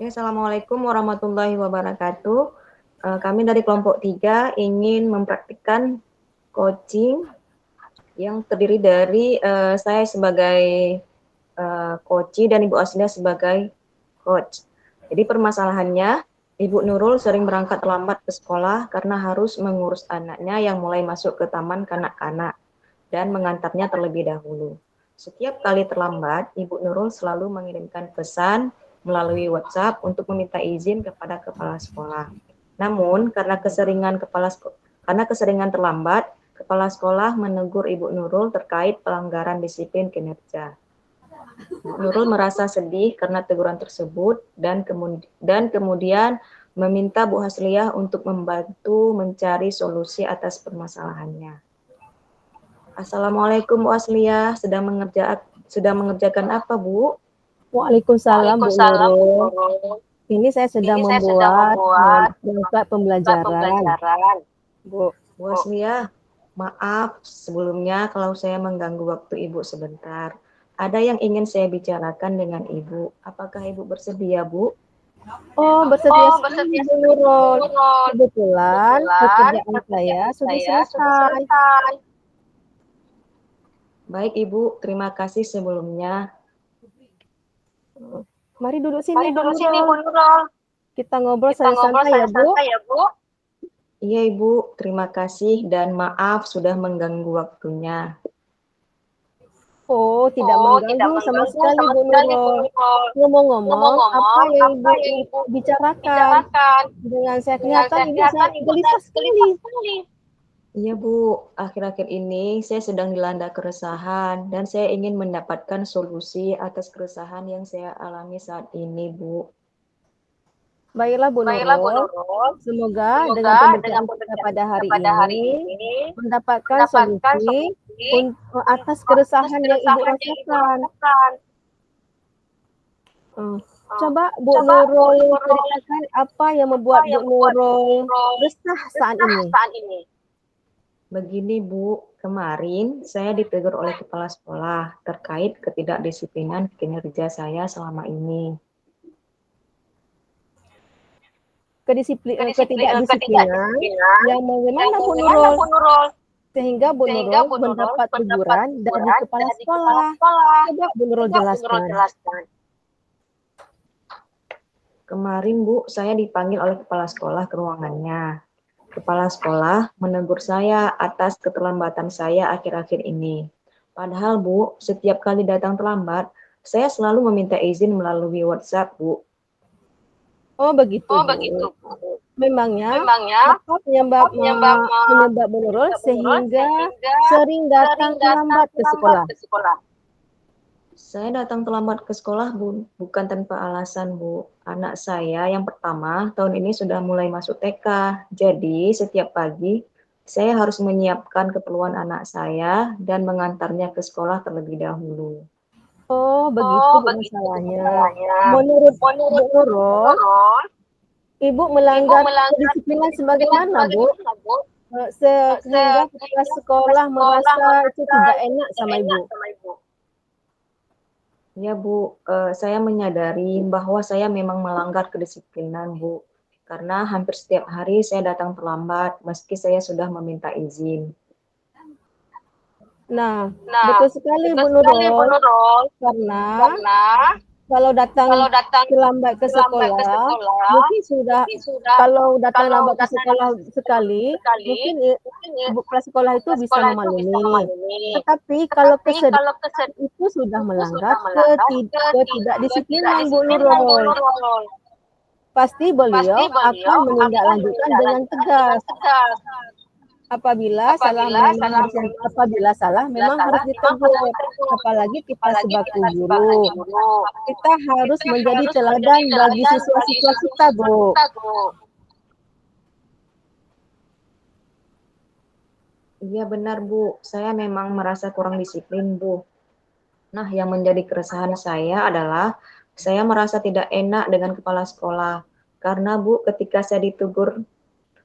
Oke, Assalamualaikum warahmatullahi wabarakatuh. Kami dari kelompok 3 ingin mempraktikkan coaching yang terdiri dari saya sebagai coach dan Ibu Aslia sebagai coach. Jadi permasalahannya, Ibu Nurul sering berangkat terlambat ke sekolah karena harus mengurus anaknya yang mulai masuk ke taman kanak-kanak dan mengantarnya terlebih dahulu. Setiap kali terlambat, Ibu Nurul selalu mengirimkan pesan melalui WhatsApp untuk meminta izin kepada kepala sekolah. Namun, karena keseringan terlambat, kepala sekolah menegur Ibu Nurul terkait pelanggaran disiplin kinerja. Ibu Nurul merasa sedih karena teguran tersebut dan kemudian meminta Bu Hasliah untuk membantu mencari solusi atas permasalahannya. Assalamualaikum Bu Hasliah, sedang mengerjakan apa Bu? Waalaikumsalam Bu Nurul. Ini saya sedang membuat daftar pembelajaran. Bu Hasliah, maaf sebelumnya kalau saya mengganggu waktu Ibu sebentar. Ada yang ingin saya bicarakan dengan Ibu. Apakah Ibu bersedia, Bu? Oh, bersedia sekali Bu Nurul. Kebetulan pekerjaan saya sudah selesai. Baik Ibu, terima kasih sebelumnya. Mari duduk sini Bu Nurul. Kita ngobrol santai-santai ya Bu. Iya Ibu, terima kasih dan maaf sudah mengganggu waktunya. Oh, tidak mengganggu sama sekali Bu Nurul. Ngomong-ngomong, apa yang Ibu bicarakan? Dengan saya kelihatan Ibu gelisah sekali. Iya Bu, akhir-akhir ini saya sedang dilanda keresahan dan saya ingin mendapatkan solusi atas keresahan yang saya alami saat ini Bu. Baiklah Bu Nurul, semoga dengan pembicaraan kita pada hari ini mendapatkan solusi atas keresahan yang Ibu rasakan. Coba Bu Nurul ceritakan apa yang membuat Bu Nurul resah saat ini. Begini Bu, kemarin saya ditegur oleh kepala sekolah terkait ketidakdisiplinan kinerja saya selama ini. Ketidakdisiplinan yang bagaimana Bu Nurul? Sehingga Bu Nurul mendapat teguran dari kepala sekolah. Coba Bu Nurul jelaskan. Kemarin Bu, saya dipanggil oleh kepala sekolah ke ruangannya. Kepala sekolah menegur saya atas keterlambatan saya akhir-akhir ini. Padahal Bu, setiap kali datang terlambat, saya selalu meminta izin melalui WhatsApp Bu. Oh begitu Bu. Memangnya apa penyebab Bu Nurul sehingga sering datang terlambat ke sekolah? Saya datang terlambat ke sekolah Bu, bukan tanpa alasan Bu. Anak saya yang pertama tahun ini sudah mulai masuk TK. Jadi setiap pagi saya harus menyiapkan keperluan anak saya dan mengantarnya ke sekolah terlebih dahulu. Oh begitu masalahnya. Menurut Bu Nurul, Ibu melanggar kedisiplinan sebagaimana Bu? Sehingga kepala sekolah merasa itu tidak enak sama Ibu. Ya Bu, saya menyadari bahwa saya memang melanggar kedisiplinan Bu. Karena hampir setiap hari saya datang terlambat meski saya sudah meminta izin. Nah, betul sekali Bu Nurul. Karena kalau datang terlambat ke sekolah, mungkin sudah kalau datang lambat ke sekolah sekali, mungkin ibu kepala sekolah itu bisa memaklumi. Tetapi kalau kesedihan itu sudah melanggar ketidakdisiplinan Bu Nurul. Pasti beliau akan menindaklanjutkan dengan tegas. Apabila salah memang harus ditegur, apalagi kita sebagai guru. Kita harus menjadi teladan bagi siswa-siswa kita, Bu. Iya benar Bu, saya memang merasa kurang disiplin Bu. Nah, yang menjadi keresahan saya adalah saya merasa tidak enak dengan kepala sekolah. Karena Bu, ketika saya ditegur,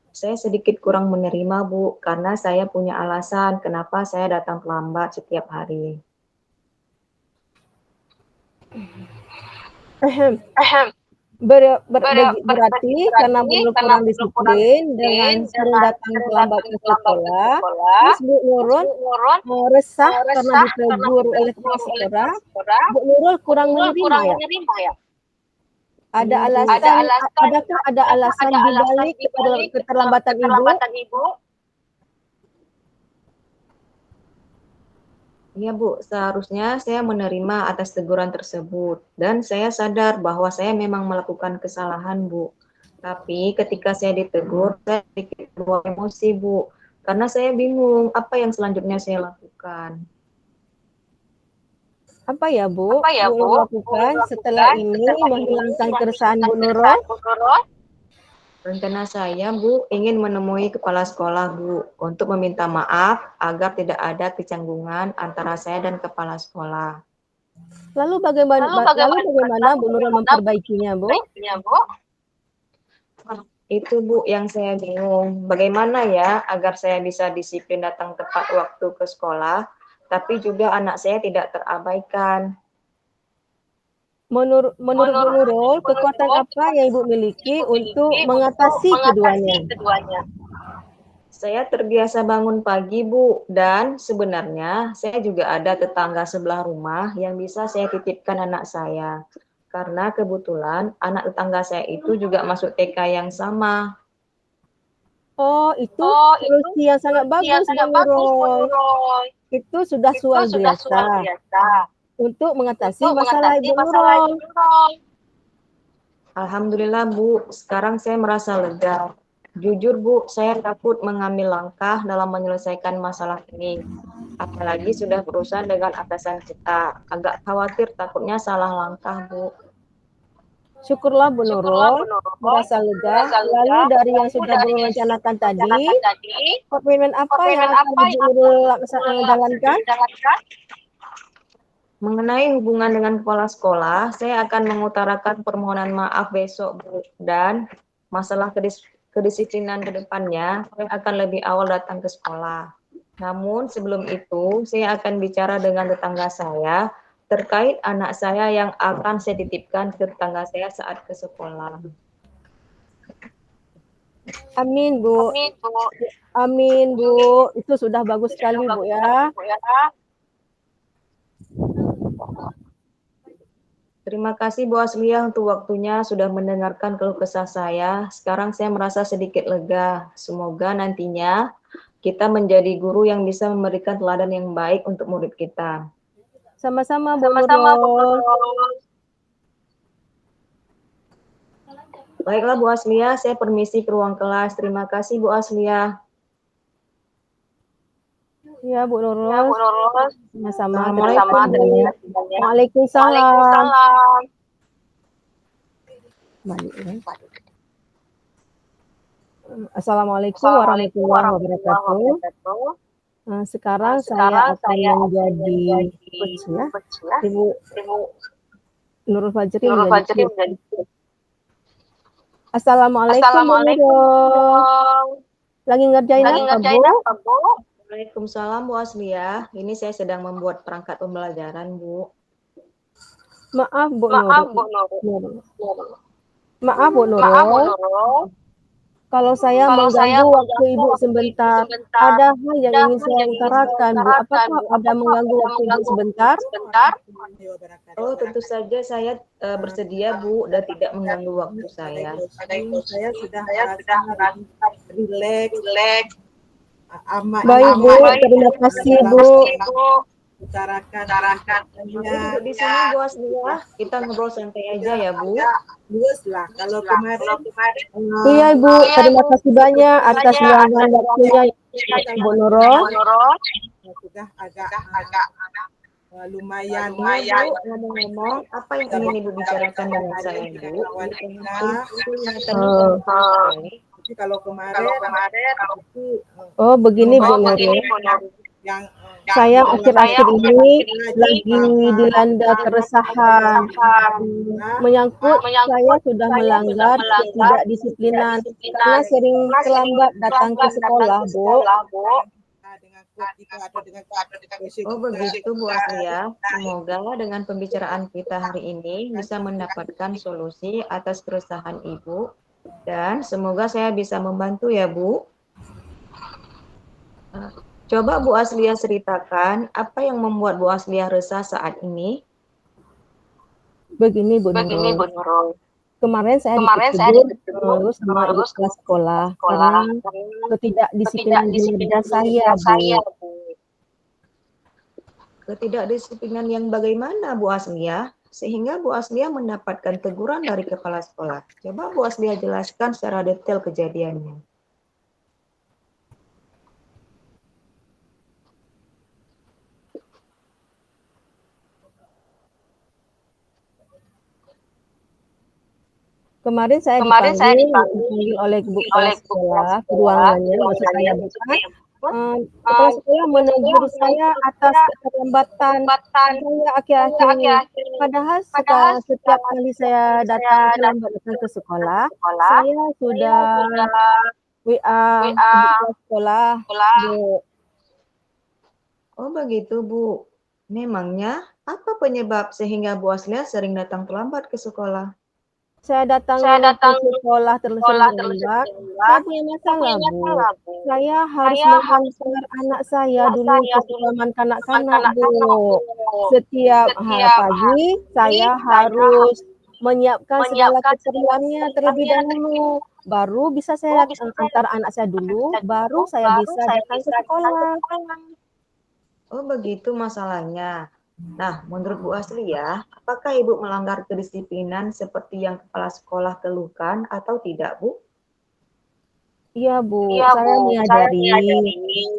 saya sedikit kurang menerima Bu, karena saya punya alasan kenapa saya datang terlambat setiap hari. Berarti karena Bu Nur kurang disiplin dengan sering datang terlambat ke sekolah, terus Bu Nurul resah karena ditegur oleh kepala sekolah, Bu Nurul kurang menerima ya? Adakah ada alasan di balik keterlambatan Ibu? Iya Bu, seharusnya saya menerima atas teguran tersebut dan saya sadar bahwa saya memang melakukan kesalahan Bu. Tapi ketika saya ditegur, saya sedikit terbawa emosi Bu, karena saya bingung apa yang selanjutnya saya lakukan. Apa ya Bu Nurul lakukan setelah ini menghilangkan keresahan Bu Nurul? Rencana saya, Bu, ingin menemui kepala sekolah, Bu, untuk meminta maaf agar tidak ada kecanggungan antara saya dan kepala sekolah. Lalu bagaimana Bu Nurul memperbaikinya, Bu? Itu, Bu, yang saya bingung. Bagaimana ya agar saya bisa disiplin datang tepat waktu ke sekolah, tapi juga anak saya tidak terabaikan. Menurut Bu Nurul, kekuatan apa yang Ibu miliki untuk mengatasi keduanya? Saya terbiasa bangun pagi, Bu, dan sebenarnya saya juga ada tetangga sebelah rumah yang bisa saya titipkan anak saya. Karena kebetulan anak tetangga saya itu juga masuk TK yang sama. Oh, itu solusi yang sangat bagus, Bu Nurul. Itu sudah luar biasa untuk mengatasi masalah Ibu Nurul. Alhamdulillah, Bu, sekarang saya merasa lega. Jujur, Bu, saya takut mengambil langkah dalam menyelesaikan masalah ini. Apalagi sudah berurusan dengan atasan kita. Agak khawatir takutnya salah langkah, Bu. Syukurlah Bu Nurul merasa lega. Lalu dari yang sudah direncanakan tadi, komitmen apa yang akan Ibu Nurul jalankan? Mengenai hubungan dengan kepala sekolah, saya akan mengutarakan permohonan maaf besok, Bu. Dan masalah kedisiplinan ke depannya, saya akan lebih awal datang ke sekolah. Namun sebelum itu, saya akan bicara dengan tetangga saya terkait anak saya yang akan saya titipkan ke tetangga saya saat ke sekolah. Amin, Bu. Amin, Bu. Itu sudah bagus sekali, Bu, ya. Terima kasih Bu Aslia untuk waktunya sudah mendengarkan keluh kesah saya. Sekarang saya merasa sedikit lega. Semoga nantinya kita menjadi guru yang bisa memberikan teladan yang baik untuk murid kita. Sama-sama Bu Nurul. Baiklah Bu Aslia, saya permisi ke ruang kelas. Terima kasih Bu Aslia. Ya Bu Nurul. Sama-sama. Waalaikumsalam. Assalamualaikum warahmatullahi wabarakatuh. Sekarang saya akan menjadi coach ya. Ibu Nurul Fajri menjadi coach. Assalamualaikum Bu Nurul. Lagi ngerjain apa Bu? Waalaikumsalam Bu Aslia. Ini saya sedang membuat perangkat pembelajaran, Bu. Maaf Bu Nurul. Maaf Bu Nurul. Kalau saya mengganggu waktu Ibu sebentar, ada hal yang ingin saya utarakan, Bu. Apakah ada mengganggu waktu Ibu sebentar? Oh, tentu saja saya bersedia, Bu, dan tidak mengganggu waktu saya. Saya sudah relax. Baik Bu, terima kasih Bu. Utarakan. Duduk di sini Bu Aslia, kita ngobrol santai aja ya Bu. Luas lah. Kalau kemarin. Iya Bu, terima kasih banyak atas luangan waktunya Bu Nurul. Sudah agak lumayan. Ngomong-ngomong, apa yang ingin Ibu bicarakan dengan saya Bu? Tapi kalau kemarin oh begini Bu Nurul. Saya akhir-akhir ini lagi dilanda keresahan menyangkut saya sudah melanggar ketidakdisiplinan karena sering terlambat datang ke sekolah, Bu. ikut itu atau dengan Oh begitu Bu Aslia. Semoga dengan pembicaraan kita hari ini bisa mendapatkan solusi atas keresahan Ibu. Dan semoga saya bisa membantu ya Bu. Coba Bu Aslia ceritakan apa yang membuat Bu Aslia resah saat ini. Begini Bu Nurul. Kemarin saya ditegur sama ibu kepala sekolah karena ketidakdisiplinan kinerja saya, Bu. Ketidakdisiplinan yang bagaimana Bu Aslia? Sehingga Bu Aslia mendapatkan teguran dari kepala sekolah. Coba Bu Aslia jelaskan secara detail kejadiannya. Kemarin saya dipanggil oleh ibu kepala sekolah ke ruangannya, maksud saya bukan. Kepala sekolah menegur saya atas keterlambatan saya akhir-akhir ini. Padahal setiap kali saya terlambat datang ke sekolah, saya sudah WA ibu kepala sekolah, Bu. Oh begitu Bu. Memangnya apa penyebab sehingga Bu Aslia sering datang terlambat ke sekolah? Saya datang ke sekolah terlalu lambat. Saya punya masalah, Bu. Saya harus menghantar anak saya dulu ke taman kanak-kanak, Bu. Setiap pagi saya harus menyiapkan segala keperluannya terlebih dahulu. Baru bisa saya antar anak saya dulu, baru saya bisa datang ke sekolah. Oh begitu masalahnya. Nah, menurut Bu Aslia, apakah Ibu melanggar kedisiplinan seperti yang kepala sekolah keluhkan atau tidak, Bu? Iya, Bu. Saya menyadari.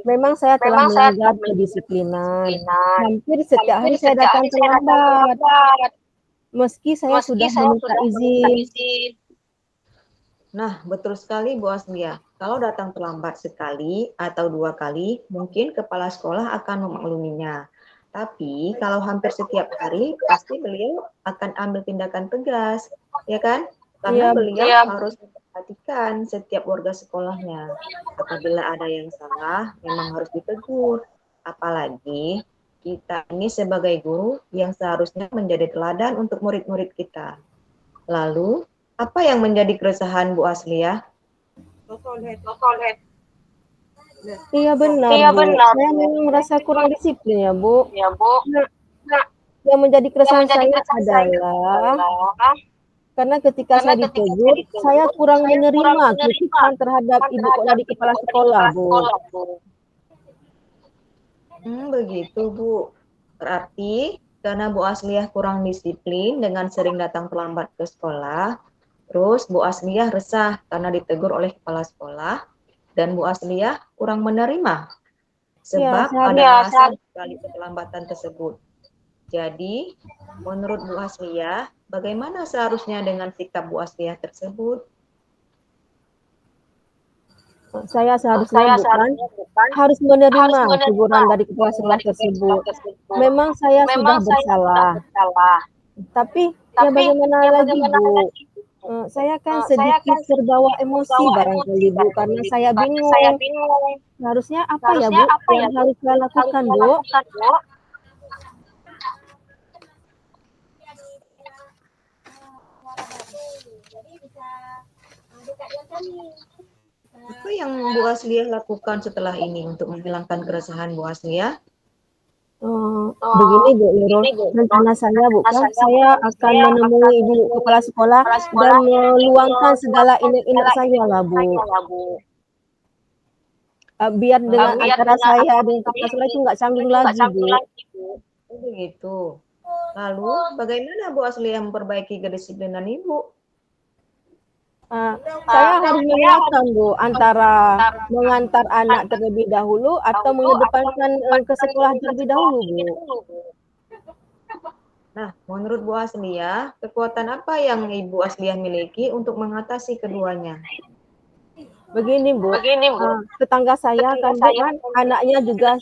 Memang saya telah melanggar kedisiplinan. Hampir setiap hari saya datang terlambat. Meski saya sudah meminta izin. Nah, betul sekali Bu Aslia. Kalau datang terlambat sekali atau 2 kali, mungkin kepala sekolah akan memakluminya. Tapi kalau hampir setiap hari, pasti beliau akan ambil tindakan tegas, ya kan? Karena beliau harus memperhatikan setiap warga sekolahnya. Apabila ada yang salah, memang harus ditegur. Apalagi kita ini sebagai guru yang seharusnya menjadi teladan untuk murid-murid kita. Lalu, apa yang menjadi keresahan Bu Aslia? Iya benar, Bu. Saya memang merasa kurang disiplin ya, Bu. Nah, yang menjadi keresahan saya adalah karena ketika saya ditegur, saya kurang menerima kritikan terhadap ibu kepala sekolah, Bu. Begitu, Bu. Berarti karena Bu Asliah kurang disiplin dengan sering datang terlambat ke sekolah, terus Bu Asliah resah karena ditegur oleh kepala sekolah, dan Bu Asliah kurang menerima sebab ada alasan sekali keterlambatan tersebut. Jadi, menurut Bu Asliah, bagaimana seharusnya dengan sikap Bu Asliah tersebut? Saya seharusnya harus menerima teguran dari kepala sekolah tersebut. Memang saya sudah bersalah. Tapi ya bagaimana lagi, Bu? Saya kan sedikit terbawa emosi barangkali, Bu, karena saya bingung. Harusnya apa ya, Bu, yang harus saya lakukan, Bu? Apa yang Bu Asliah lakukan setelah ini untuk menghilangkan keresahan Bu Asliah? Begini Bu Nurul, rencana saya bukan saya akan menemui ibu kepala sekolah dan meluangkan segala inek-inek saya lah, Bu. Biar dengan antara saya dan kepala sekolah itu nggak canggung lagi, Bu. Oh, begitu. Lalu bagaimana Bu Asliah memperbaiki kedisiplinan Ibu? Saya harus melihatkan, Bu, antara mengantar anak terlebih dahulu atau mengedepankan ke sekolah terlebih dahulu, Bu. Nah, menurut Bu Asliah, kekuatan apa yang Ibu Asliah miliki untuk mengatasi keduanya? Begini, Bu, tetangga saya kan anaknya juga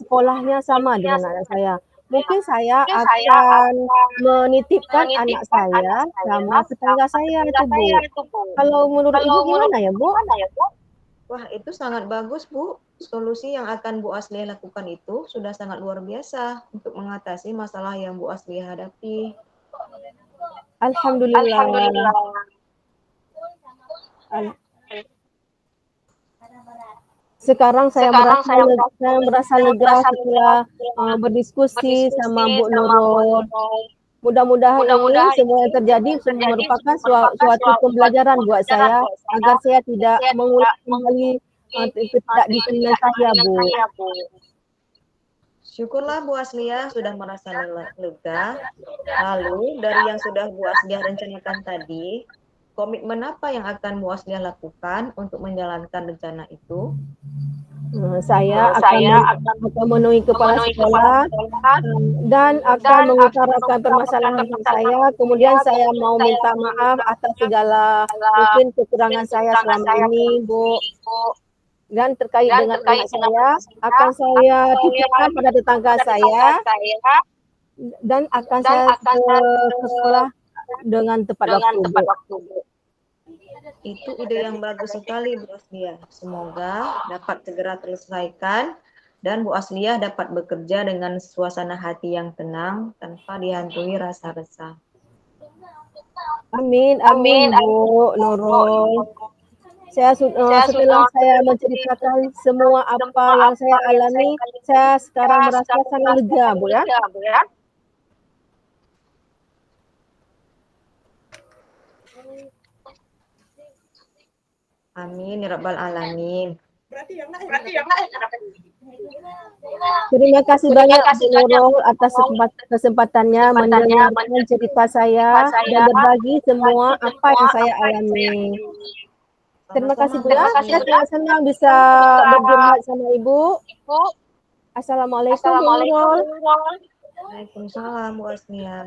sekolahnya sama dengan anak saya. Mungkin saya akan menitipkan anak saya sama tetangga saya itu, Bu. Kalau menurut Ibu gimana ya, Bu? Wah, itu sangat bagus, Bu. Solusi yang akan Bu Asliah lakukan itu sudah sangat luar biasa untuk mengatasi masalah yang Bu Asliah hadapi. Alhamdulillah. Al- Sekarang saya merasa lega setelah berdiskusi sama Bu Nurul. Mudah-mudahan ini semua yang terjadi merupakan suatu pembelajaran buat saya agar saya tidak mengulang kembali tidak di sini saya, Bu. Syukurlah Bu Asliah sudah merasa lega. Lalu dari yang sudah Bu Asliah rencanakan tadi, komitmen apa yang akan Bu Asliah lakukan untuk menjalankan rencana itu? Saya akan memenuhi kepala sekolah dan akan mengutarakan permasalahan saya. Kemudian saya mau minta maaf atas segala mungkin kekurangan saya selama ini, Bu. Dan terkait dengan anak saya, akan saya titipkan pada tetangga saya dan akan saya ke sekolah dengan tepat waktu, Bu. Itu ide yang bagus sekali, Bu Asliah. Semoga dapat segera terselesaikan dan Bu Asliah dapat bekerja dengan suasana hati yang tenang tanpa dihantui rasa resah. Amin, Bu Nurul. Setelah saya menceritakan semua apa yang saya alami, saya sekarang merasa sangat lega, Bu ya. Amin ya rabbal alamin. Terima kasih banyak Bu Nurul atas kesempatannya mendengarkan cerita saya dan berbagi semua apa yang saya alami. Terima kasih Bu ya. Saya sangat senang bisa berjumpa sama Ibu. Assalamualaikum Bu Nurul. Waalaikumsalam Bu Asliah.